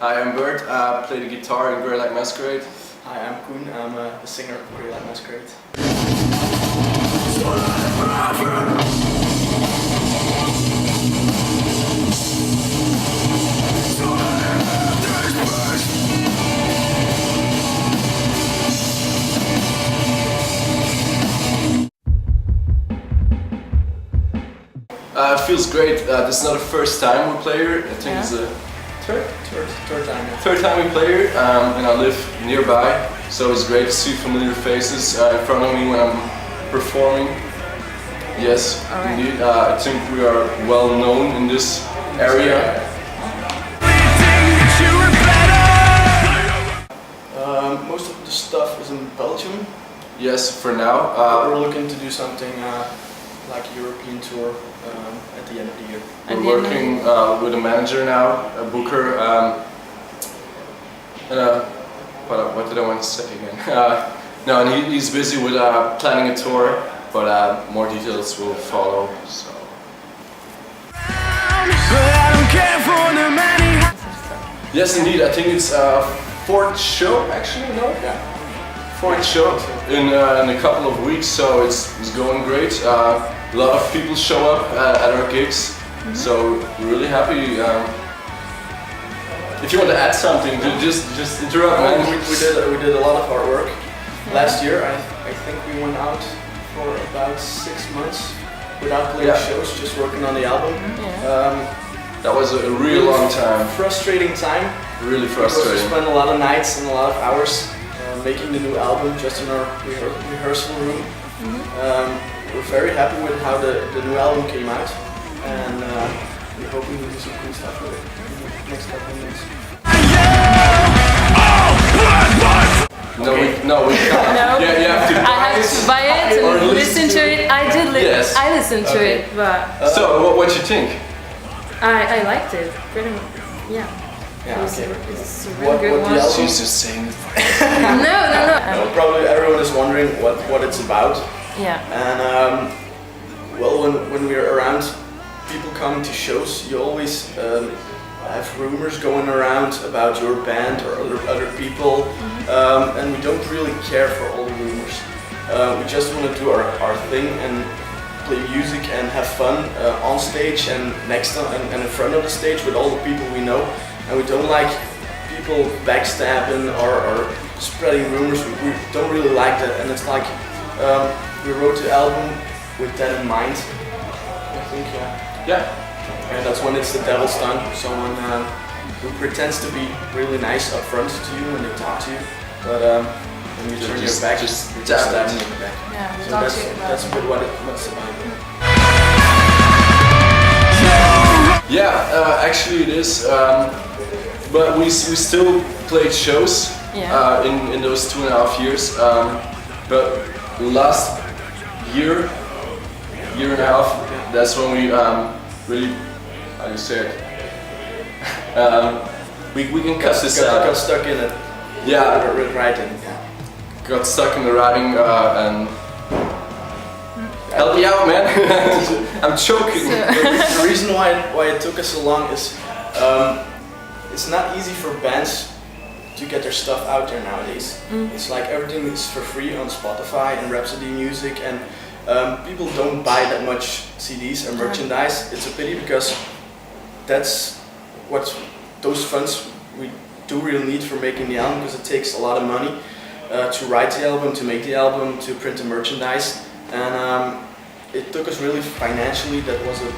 Hi, I'm Bert. I play the guitar in GREY LIKE MASQUERADE. Hi, I'm Koen. I'm the singer of GREY LIKE MASQUERADE. It feels great. This is not the first time we play here. I think it's the Third time. Yeah. third time we play here, and I live nearby, so it's great to see familiar faces in front of me when I'm performing. Yes, indeed. I think we are well known in this area. Most of the stuff is in Belgium. Yes, for now. We're looking to do something like a European tour at the end of the year. We're working with a manager now, a booker. What did I want to say again? No, and he's busy with planning a tour, but more details will follow. So. Yes, indeed. I think it's fourth show actually. No. Yeah. Fourth show in a couple of weeks, so it's going great. A lot of people show up at our gigs, so we're really happy. If you want to add something, just interrupt, man. We did a lot of hard work. Last year, I think we went out for about 6 months without playing shows, just working on the album. That was a real long time. Frustrating time. Really frustrating. We spent a lot of nights and a lot of hours making the new album just in our rehearsal room. We're very happy with how the new album came out, and we're hoping to do some cool stuff with it in the next couple of months. No, we can't. No. Yeah, you have to I have to buy it and listen to it. I did I listened to it, but... So, what you think? I liked it, pretty much, yeah. It's a really good one. She's just saying it for No. Probably everyone is wondering what it's about. Yeah. And well, when we're around people coming to shows, you always have rumors going around about your band or other people, and we don't really care for all the rumors. We just want to do our thing and play music and have fun on stage and and in front of the stage with all the people we know. And we don't like people backstabbing or spreading rumors. We don't really like that, and it's like we wrote the album with that in mind. I think, Yeah. And that's when it's the devil's tongue. Someone who pretends to be really nice up front to you when they talk to you, but when you turn your back, just stab them in the back. Yeah, so that's a bit what it's about. Yeah, actually it is. But we still played shows in those 2.5 years. But last year and a half, that's when we really, how do you say it? We can cut this out. Got stuck in it. Yeah. With writing. Got stuck in the writing and help me out, man. I'm choking. The reason why it took us so long is it's not easy for bands to get their stuff out there nowadays. It's like everything is for free on Spotify and Rhapsody Music, and people don't buy that much CDs or merchandise. It's a pity because that's what those funds we do really need for making the album, because it takes a lot of money to write the album, to make the album, to print the merchandise, and it took us really financially. That was the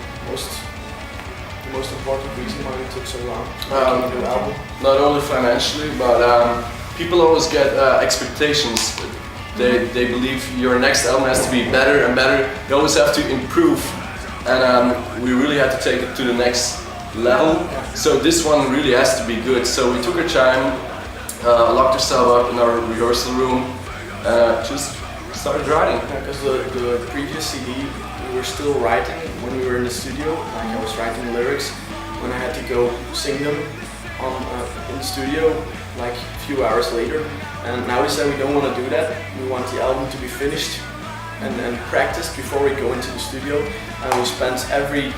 most important reason why it took so long making a new album. Not only financially, but people always get expectations. They believe your next album has to be better and better. You always have to improve, and we really had to take it to the next level. So this one really has to be good. So we took our time, locked ourselves up in our rehearsal room, just started writing. Because the previous CD we were still writing when we were in the studio. Like I was writing lyrics when I had to go sing them in the studio like a few hours later. And now we said we don't want to do that. We want the album to be finished and practiced before we go into the studio. And we spent every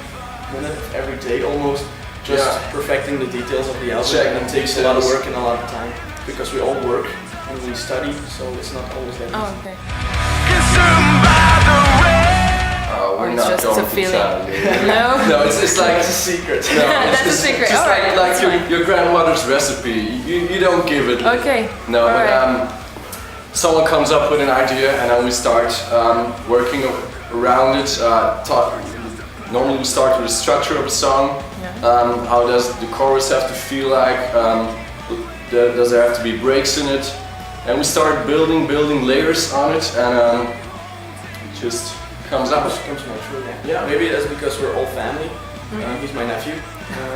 minute, every day almost just perfecting the details of the album, and it takes a lot of work and a lot of time because we all work and we study, so it's not always that easy. Oh, okay. We're it's not just going a to feeling. tell you. No? No, it's like It's a secret. No, That's a secret. Just Alright, like that's your grandmother's recipe. You don't give it. Okay. No, but Alright. someone comes up with an idea and then we start working around it. Normally we start with the structure of a song. Yeah. How does the chorus have to feel like? Does there have to be breaks in it? And we start building layers on it, and it just comes out. It comes naturally. Yeah. Maybe that's because we're all family. He's my nephew.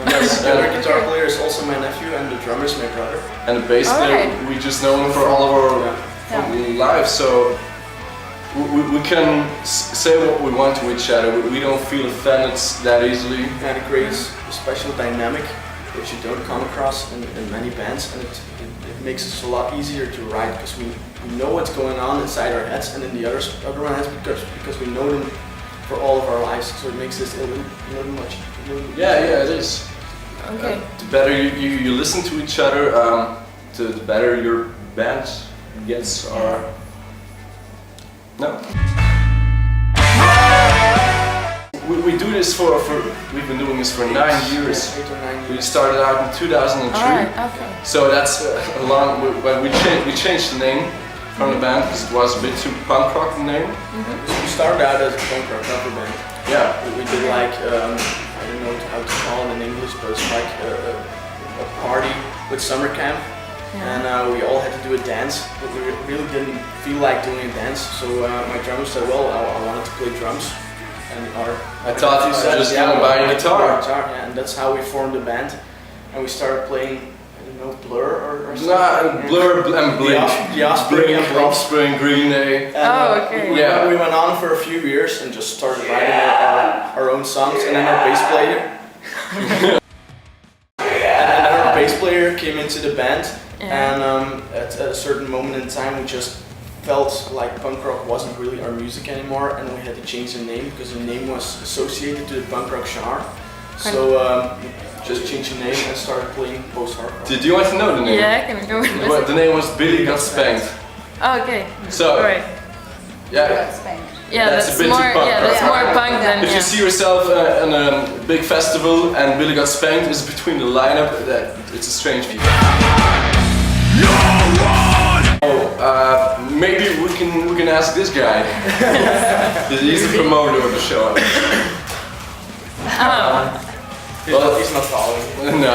Yes, the other guitar player is also my nephew, and the drummer is my brother. And the bass player, we just know him for all of our lives, so we can say what we want to each other. We don't feel offended that easily. And it creates a special dynamic that you don't come across in many bands, and it makes it a lot easier to write because we know what's going on inside our heads and in the other heads because we know them for all of our lives. So it makes this a little much. Yeah, it is. Okay. The better you listen to each other, the better your band gets. Or no. We do this we've been doing this for 9 years. 8 or 9 years. We started out in 2003. Alright, okay. So that's a long. When we changed the name from the band because it was a bit too punk rock the name. We started out as a punk rock cover band. Yeah. We did like I don't know how to call it in English, but it's like a party with summer camp. And we all had to do a dance, but we really didn't feel like doing a dance. So my drummer said, well, I wanted to play drums. And I thought you said just gonna buy a guitar. And that's how we formed the band. And we started playing, I don't know, Blur or something. Nah, Blur and Blink. The Offspring and Blink. Offspring, Green Day. Oh, okay. We went on for a few years and just started writing our own songs. And then our bass player. and then our bass player came into the band. And at a certain moment in time, we just felt like punk rock wasn't really our music anymore, and we had to change the name because the name was associated to the punk rock genre. So just changed the name and started playing post-hardcore. Did you want to know the name? Yeah, I can go with this. The name was Billy Got Spanked. Oh, okay. So, Alright. yeah. Yeah, That's that's a bit more. too punk Yeah, that's rock. more punk than. If you see yourself in a big festival and Billy Got Spanked is between the lineup, it's a strange feeling. Maybe we can ask this guy. He's the promoter of the show. He's not following. No.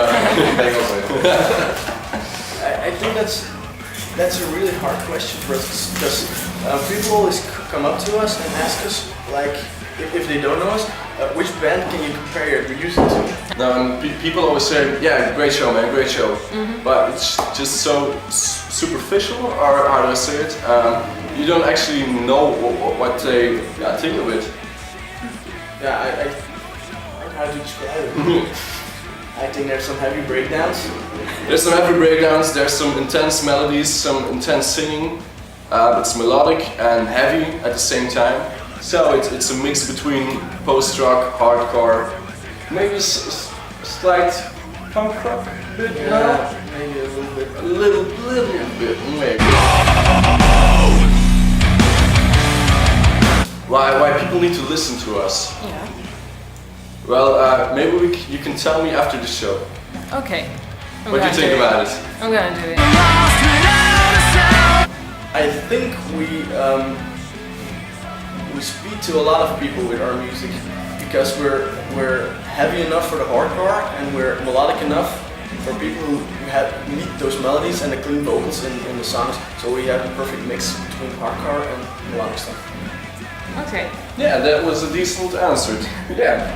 I think that's a really hard question for us because people always come up to us and ask us, like, if they don't know us, which band can you compare your music to? No, and people always say, yeah, great show, man, great show. But it's just so superficial, or how do I say it? You don't actually know what they think of it. Yeah, how to describe it? I think there's some heavy breakdowns. There's some heavy breakdowns, there's some intense melodies, some intense singing. It's melodic and heavy at the same time. So it's a mix between post-rock, hardcore, maybe a slight punk rock bit, Yeah, maybe a little bit. A little bit, maybe. Why people need to listen to us? Yeah. Well, maybe you can tell me after the show. Okay. What do you think about it? I'm gonna do it. I think we speak to a lot of people with our music because we're heavy enough for the hardcore and we're melodic enough for people who need those melodies and the clean vocals in the songs. So we have a perfect mix between hardcore and melodic stuff. Okay. Yeah, that was a decent answer. Yeah.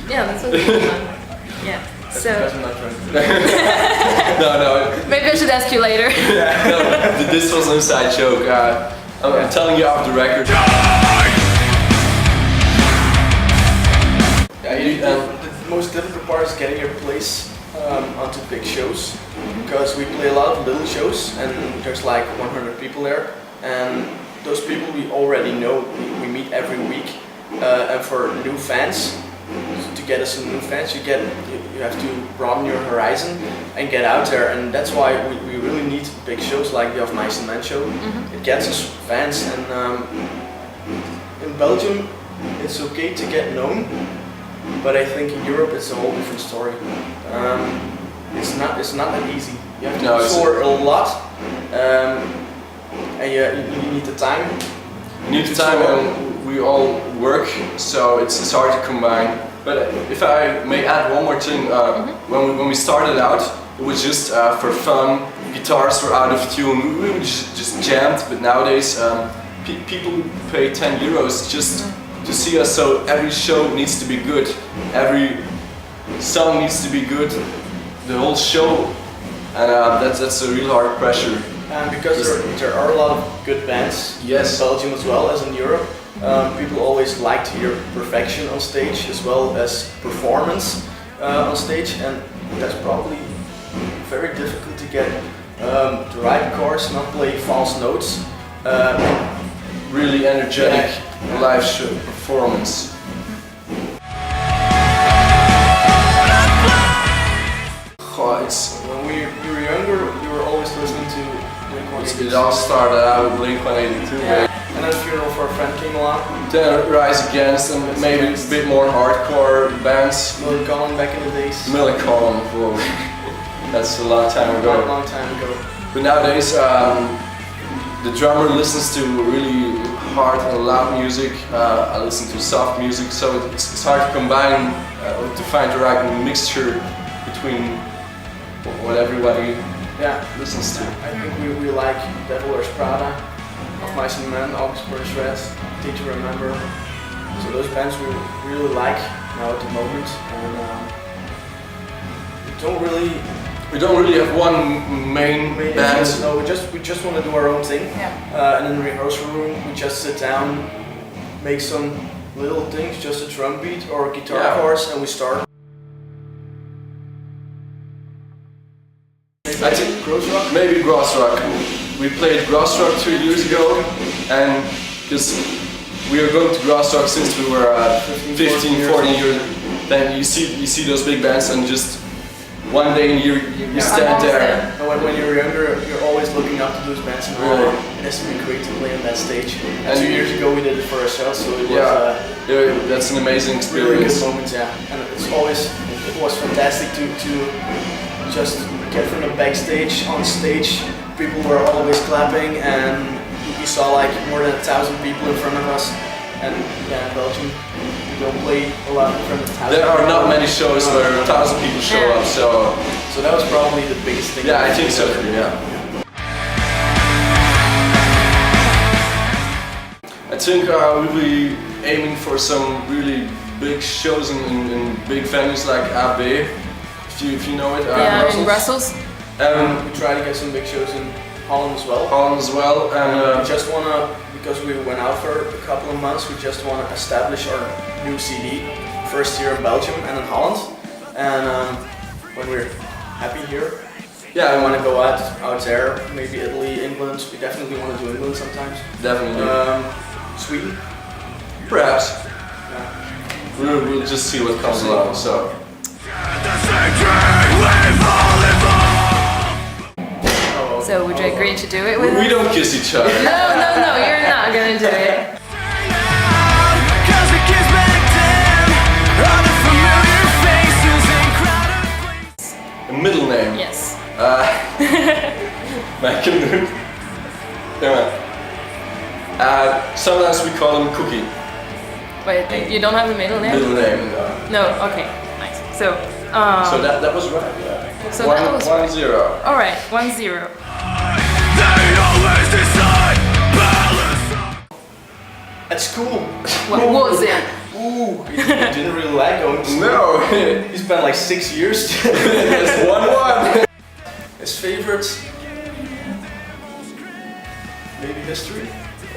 Yeah, that's a good one. Yeah. So I'm not trying to No. maybe I should ask you later. No, this was an inside joke. I'm telling you off the record. The most difficult part is getting your place onto big shows because we play a lot of little shows and there's like 100 people there, and those people we already know, we meet every week, and for new fans to get us some new fans. You have to broaden your horizon and get out there, and that's why we really need big shows like the Of Mice and Men show. It gets us fans, and in Belgium it's okay to get known, but I think in Europe it's a whole different story. It's not that easy. You have to tour a lot, and you need the time. You need the time, and we all work, so it's hard to combine. But if I may add one more thing, when we started out, it was just for fun. Guitars were out of tune, we just jammed. But nowadays, people pay 10 euros just to see us. So every show needs to be good, every song needs to be good, the whole show, and that's a real hard pressure. And because there are a lot of good bands in Belgium as well as in Europe, people always like to hear perfection on stage as well as performance on stage, and that's probably very difficult to get the right chords, not play false notes. Really energetic live show performance. When we were younger, you were always listening to Blink-182. It all started out with Blink-182. And then Funeral for a Friend came along. Then Rise Against, and maybe a bit more hardcore bands. Millencolin back in the days. Millencolin, whoa. That's a long time ago. Long time ago. But nowadays, the drummer listens to really hard and loud music. I listen to soft music, so it's hard to combine, to find the right mixture between what everybody listens to. I think we like Devil Wears Prada, Of Mice and Men, August Burns Red, Did You Remember? So those bands we really like now at the moment, and we don't really have one main band. No, we just want to do our own thing. And in the rehearsal room we just sit down, make some little things, just a drum beat or a guitar chorus, and we start. I think maybe Gross Rock. We played Gross Rock 2 years ago, and because we are going to Gross Rock since we were 15, 14 years. Then you see those big bands, and just one day in a year you stand there. And when you're younger, you're always looking up to those bands, and it has to be great to play on that stage. And 2 years ago we did it for ourselves, so it was that's an amazing experience. Really good moment, and it was fantastic to just get from the backstage on stage. People were always clapping, and we saw like more than 1,000 people in front of us. And in Belgium we don't play a lot in front of 1,000. There are not many shows where 1,000 people show up, so that was probably the biggest thing. Yeah, I think so too. I think we'll be aiming for some really big shows in big venues like AB. If you know it, in Brussels. We try to get some big shows in Holland as well. And we just wanna, because we went out for a couple of months, we just wanna establish our new CD. First year in Belgium and in Holland, and when we're happy here, we wanna go out there. Maybe Italy, England. We definitely wanna do England sometimes. Definitely. Sweden, perhaps. We'll just see what comes along. So. So would you agree to do it with us? We don't kiss each other. No, you're not gonna do it. A middle name? Yes. Sometimes we call him Cookie. Wait, you don't have a middle name? Middle name, no. Okay, nice. So that was right, yeah. So that was 1-0. Alright, 1-0. At school. What was it? Ooh, he didn't really like going to school. No. He spent like 6 years. That's 1-1. His favorites? Maybe history.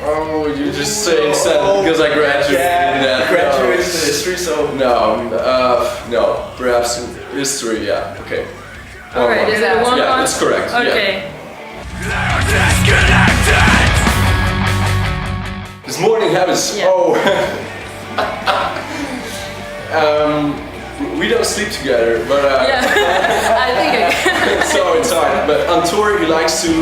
Oh, you just saying that because I graduated in that. Graduated in history, so... No, perhaps history, yeah, okay. Alright, is that 1-1? Yeah, that's correct. Okay. This morning habits. Yeah. Oh. We don't sleep together, but Yeah, I think I can. so it's hard. But on tour, he likes to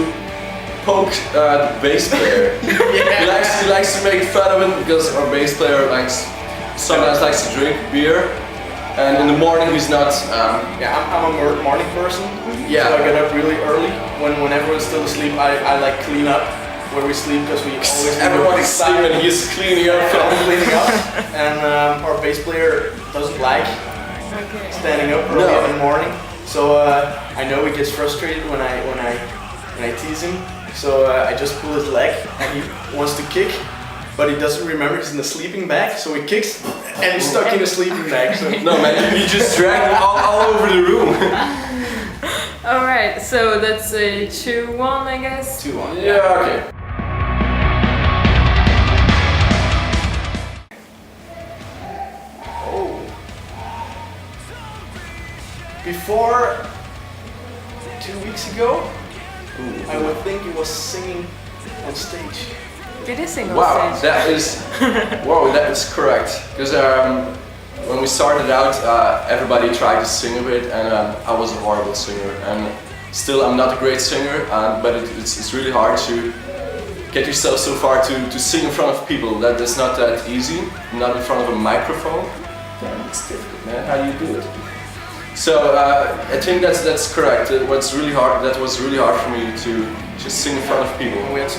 poke the bass player. He likes to make fun of him because our bass player sometimes likes to drink beer, and in the morning he's not. I'm a morning person. Yeah. So I get up really early when everyone's still asleep. I like clean up where we sleep because we always Everyone's sleeping, he's cleaning up. cleaning up, and our bass player doesn't like standing up early in the morning. So I know he gets frustrated when I tease him. So I just pull his leg and he wants to kick, but he doesn't remember he's in the sleeping bag. So he kicks and he's stuck in the sleeping bag. So No man, you just drag him all over the room. Alright, so that's a 2-1, I guess? 2-1. Yeah, okay. Oh. Before 2 weeks ago, I would think he was singing on stage. Did he sing on Wow, stage? that is correct. Because when we started out, everybody tried to sing a bit, and I was a horrible singer. And still, I'm not a great singer, but it's really hard to get yourself so far to sing in front of people. That's not that easy. Not in front of a microphone. Damn, it's difficult, man. How do you do it? So I think that's correct. That was really hard for me to just sing in front of people. We had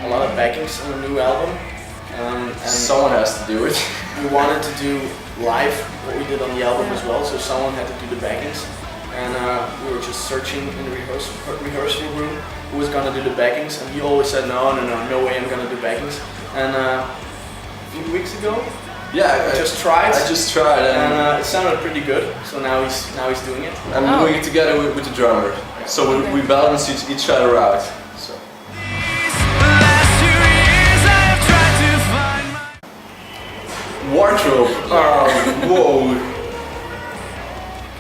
a lot of backings on the new album, and Someone has to do it. we wanted to do live what we did on the album as well. So someone had to do the backings, and we were just searching in the rehearsal room who was gonna do the backings, and he always said no way I'm gonna do backings. And a few weeks ago, Yeah, I just tried. and It sounded pretty good. So now he's doing it. I'm doing it together with the drummer. So we balance each other out. So. Wardrobe. Whoa.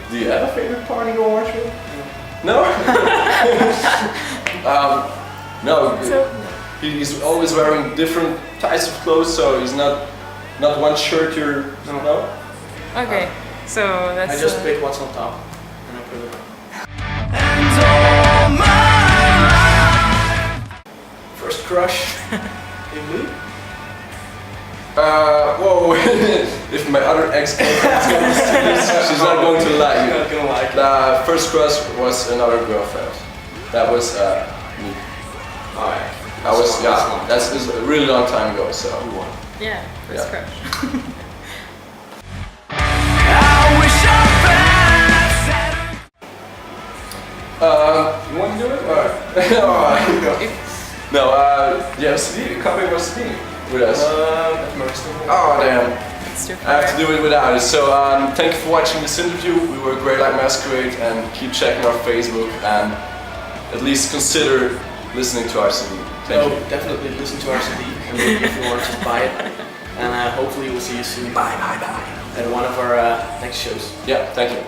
Do you have a favorite part in your wardrobe? No. No. He's always wearing different types of clothes, so he's not one shirt. No. Okay, so that's... I just pick what's on top and I put it on. First crush in me? Whoa. If my other ex-girlfriend is going to see this, she's not going to like You're you. not gonna like it. The first crush was another girlfriend. That was me. Oh yeah. That's a really long time ago, so. Yeah, first crush. You want to do it? Or? No, do you have a CD? A copy of a CD with us? Oh damn. I have to do it without it. So thank you for watching this interview. We were Grey Like Masquerade, and keep checking our Facebook and at least consider listening to our CD. Thank you. Definitely listen to our CD, and maybe if you want, just buy it. And hopefully we'll see you soon. Bye. At one of our next shows. Yeah, thank you.